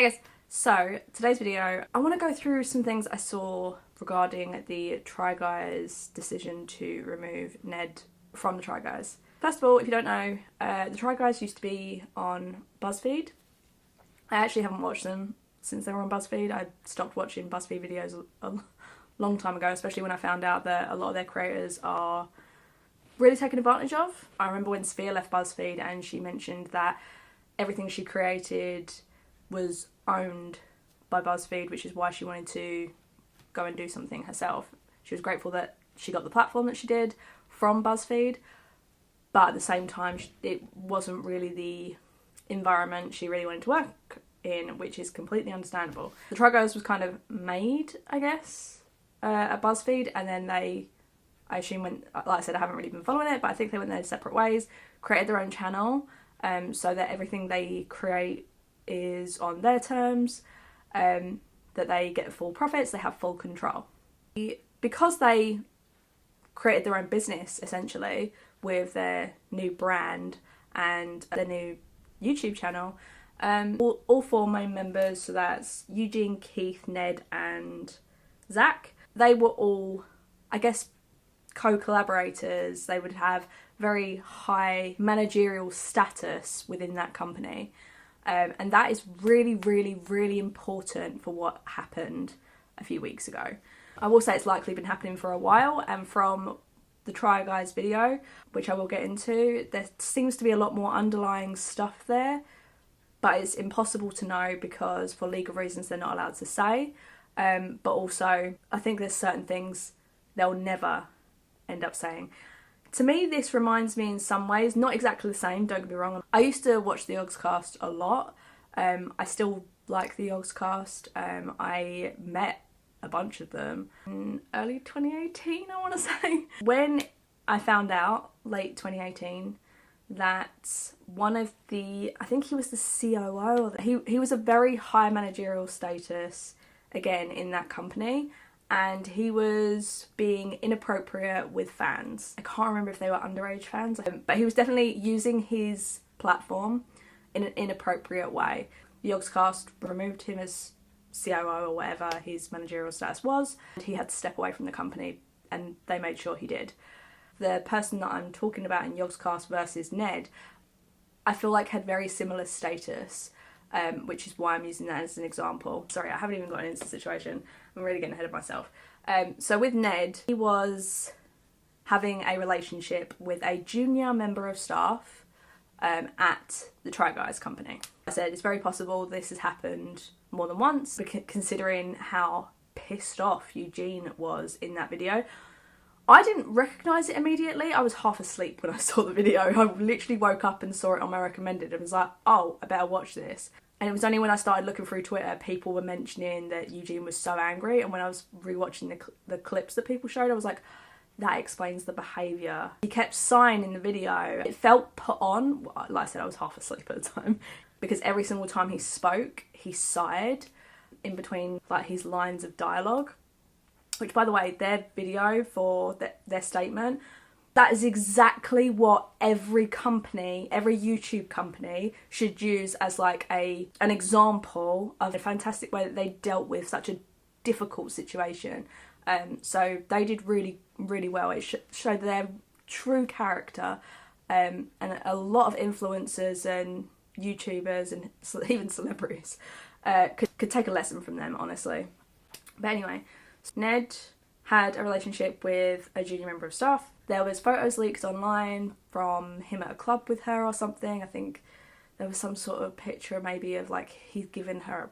Hi guys, so today's video, I want to go through some things I saw regarding the Try Guys decision to remove Ned from the Try Guys. First of all, if you don't know, the Try Guys used to be on BuzzFeed. I actually haven't watched them since they were on BuzzFeed. I stopped watching BuzzFeed videos a long time ago, especially when I found out that a lot of their creators are really taken advantage of. I remember when Sphere left BuzzFeed and she mentioned that everything she created was owned by BuzzFeed, which is why she wanted to go and do something herself. She was grateful that she got the platform that she did from BuzzFeed, but at the same time it wasn't really the environment she really wanted to work in, which is completely understandable. The Try Guys was kind of made, I guess, at BuzzFeed, and then I assume when, like I said, I haven't really been following it, but I think they went their separate ways, created their own channel, so that everything they create is on their terms, that they get full profits, they have full control. Because they created their own business, essentially, with their new brand and their new YouTube channel, all four main members, so that's Eugene, Keith, Ned and Zach, they were all, I guess, co-collaborators. They would have very high managerial status within that company. And that is really, really, really important for what happened a few weeks ago. I will say it's likely been happening for a while, and from the Try Guys video, which I will get into, there seems to be a lot more underlying stuff there, but it's impossible to know because for legal reasons they're not allowed to say. But also, I think there's certain things they'll never end up saying. To me, this reminds me in some ways, not exactly the same, don't get me wrong. I used to watch the Yogscast a lot. I still like the Yogscast. I met a bunch of them in early 2018, I want to say. When I found out, late 2018, that one of the, I think he was the COO, or he was a very high managerial status, again, in that company. And he was being inappropriate with fans. I can't remember if they were underage fans, but he was definitely using his platform in an inappropriate way. The Yogscast removed him as COO or whatever his managerial status was, and he had to step away from the company, and they made sure he did. The person that I'm talking about in Yogscast versus Ned, I feel like had very similar status. Which is why I'm using that as an example. Sorry, I haven't even gotten into the situation. I'm really getting ahead of myself. So with Ned, he was having a relationship with a junior member of staff at the Try Guys company. I said it's very possible this has happened more than once, considering how pissed off Eugene was in that video. I didn't recognise it immediately. I was half asleep when I saw the video. I literally woke up and saw it on my recommended and was like, oh, I better watch this. And it was only when I started looking through Twitter, people were mentioning that Eugene was so angry. And when I was rewatching the clips that people showed, I was like, that explains the behaviour. He kept sighing in the video. It felt put on. Like I said, I was half asleep at the time. Because every single time he spoke, he sighed in between like his lines of dialogue. Which, by the way, their video for their statement, that is exactly what every company, every YouTube company should use as like an example of a fantastic way that they dealt with such a difficult situation. So they did really, really well. It showed their true character, and a lot of influencers and YouTubers and even celebrities could take a lesson from them, honestly. But anyway, Ned had a relationship with a junior member of staff. There was photos leaked online from him at a club with her or something. I think there was some sort of picture maybe of like he's given her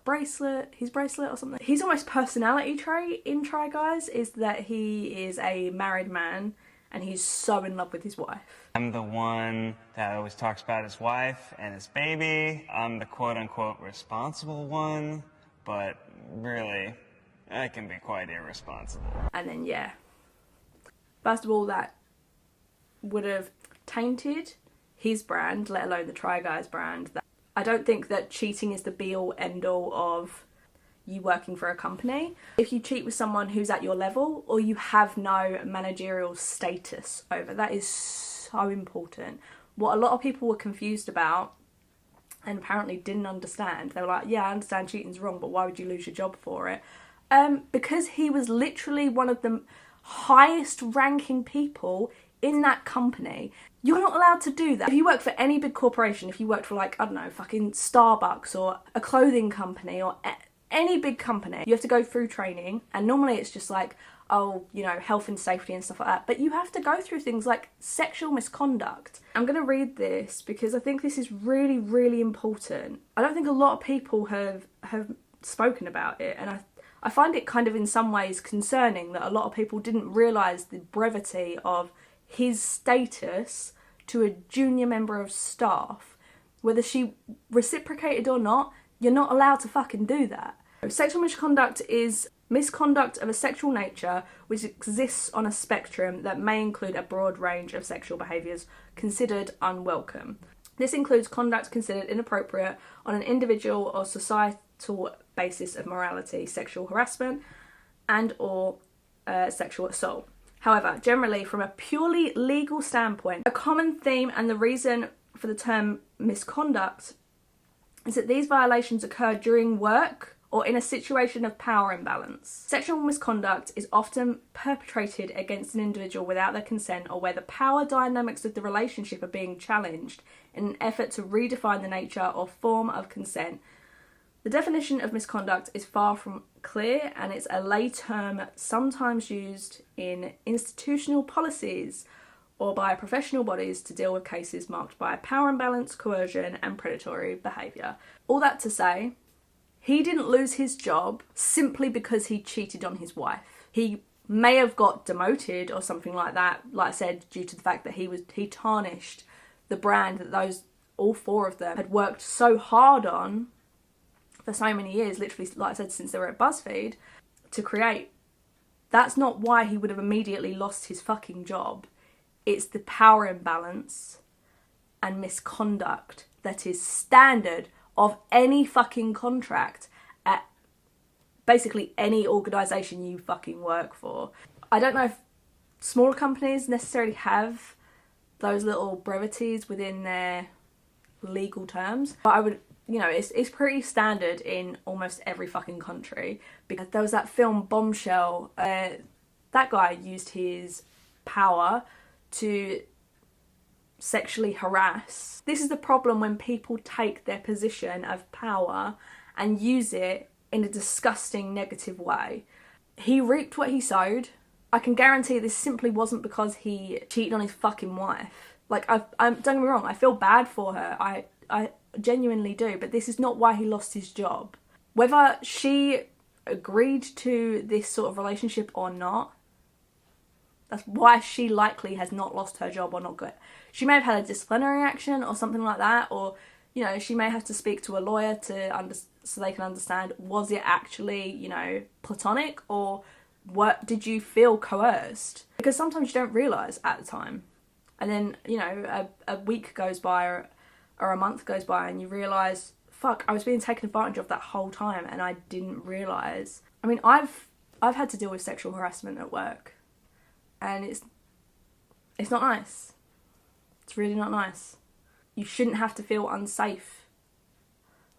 his bracelet or something. His almost personality trait in Try Guys is that he is a married man and he's so in love with his wife. I'm the one that always talks about his wife and his baby. I'm the quote-unquote responsible one, but really, I can be quite irresponsible. And then, yeah. First of all, that would have tainted his brand, let alone the Try Guys brand. I don't think that cheating is the be-all, end-all of you working for a company. If you cheat with someone who's at your level or you have no managerial status over, that is so important. What a lot of people were confused about and apparently didn't understand. They were like, yeah, I understand cheating's wrong, but why would you lose your job for it? Because he was literally one of the highest ranking people in that company. You're not allowed to do that. If you work for any big corporation, if you worked for like, I don't know, fucking Starbucks or a clothing company or any big company, you have to go through training, and normally it's just like, oh, you know, health and safety and stuff like that. But you have to go through things like sexual misconduct. I'm going to read this because I think this is really, really important. I don't think a lot of people have spoken about it, and I find it kind of in some ways concerning that a lot of people didn't realise the brevity of his status to a junior member of staff. Whether she reciprocated or not, you're not allowed to fucking do that. Sexual misconduct is misconduct of a sexual nature which exists on a spectrum that may include a broad range of sexual behaviours considered unwelcome. This includes conduct considered inappropriate on an individual or societal basis of morality, sexual harassment and or sexual assault. However, generally from a purely legal standpoint, a common theme and the reason for the term misconduct is that these violations occur during work or in a situation of power imbalance. Sexual misconduct is often perpetrated against an individual without their consent or where the power dynamics of the relationship are being challenged in an effort to redefine the nature or form of consent. The definition of misconduct is far from clear, and it's a lay term sometimes used in institutional policies or by professional bodies to deal with cases marked by power imbalance, coercion and predatory behaviour. All that to say, he didn't lose his job simply because he cheated on his wife. He may have got demoted or something like that, like I said, due to the fact that he tarnished the brand that all four of them had worked so hard on for so many years, literally, like I said, since they were at BuzzFeed, to create. That's not why he would have immediately lost his fucking job. It's the power imbalance and misconduct that is standard of any fucking contract at basically any organisation you fucking work for. I don't know if smaller companies necessarily have those little brevities within their legal terms, but I would, you know, it's pretty standard in almost every fucking country. Because there was that film Bombshell, that guy used his power to sexually harass. This is the problem when people take their position of power and use it in a disgusting negative way. He reaped what he sowed. I can guarantee this simply wasn't because he cheated on his fucking wife. Like, don't get me wrong, I feel bad for her. I genuinely do, but this is not why he lost his job. Whether she agreed to this sort of relationship or not, that's why she likely has not lost her job or not got. She may have had a disciplinary action or something like that, or, you know, she may have to speak to a lawyer so they can understand, was it actually, you know, platonic, or what, did you feel coerced? Because sometimes you don't realise at the time. And then, you know, a week goes by or a month goes by and you realise, fuck, I was being taken advantage of that whole time and I didn't realise. I mean, I've had to deal with sexual harassment at work. And it's not nice. It's really not nice. You shouldn't have to feel unsafe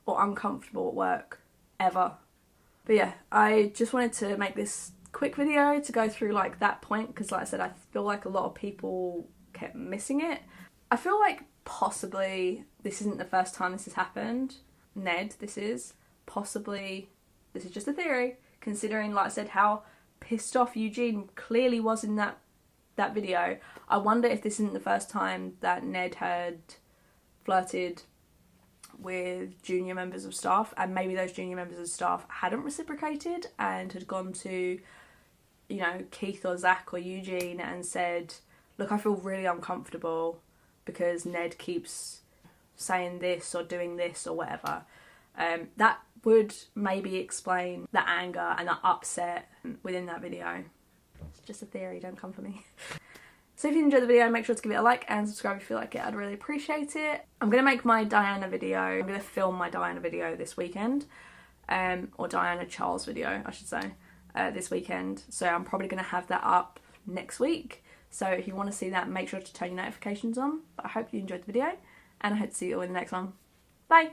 or uncomfortable at work, ever. But yeah, I just wanted to make this quick video to go through like that point, because like I said, I feel like a lot of people kept missing it. I feel like possibly this isn't the first time this has happened. NED, this is just a theory, considering, like I said, how pissed off Eugene clearly was in that video. I wonder if this isn't the first time that Ned had flirted with junior members of staff, and maybe those junior members of staff hadn't reciprocated and had gone to, you know, Keith or Zach or Eugene and said, look, I feel really uncomfortable because Ned keeps saying this or doing this or whatever. That would maybe explain the anger and the upset within that video. It's just a theory, don't come for me. So if you enjoyed the video, make sure to give it a like and subscribe if you like it. I'd really appreciate it. I'm going to make my Diana video. I'm going to film my Diana video this weekend. Or Diana Charles video, I should say, this weekend. So I'm probably going to have that up next week. So if you want to see that, make sure to turn your notifications on. But I hope you enjoyed the video, and I hope to see you all in the next one. Bye!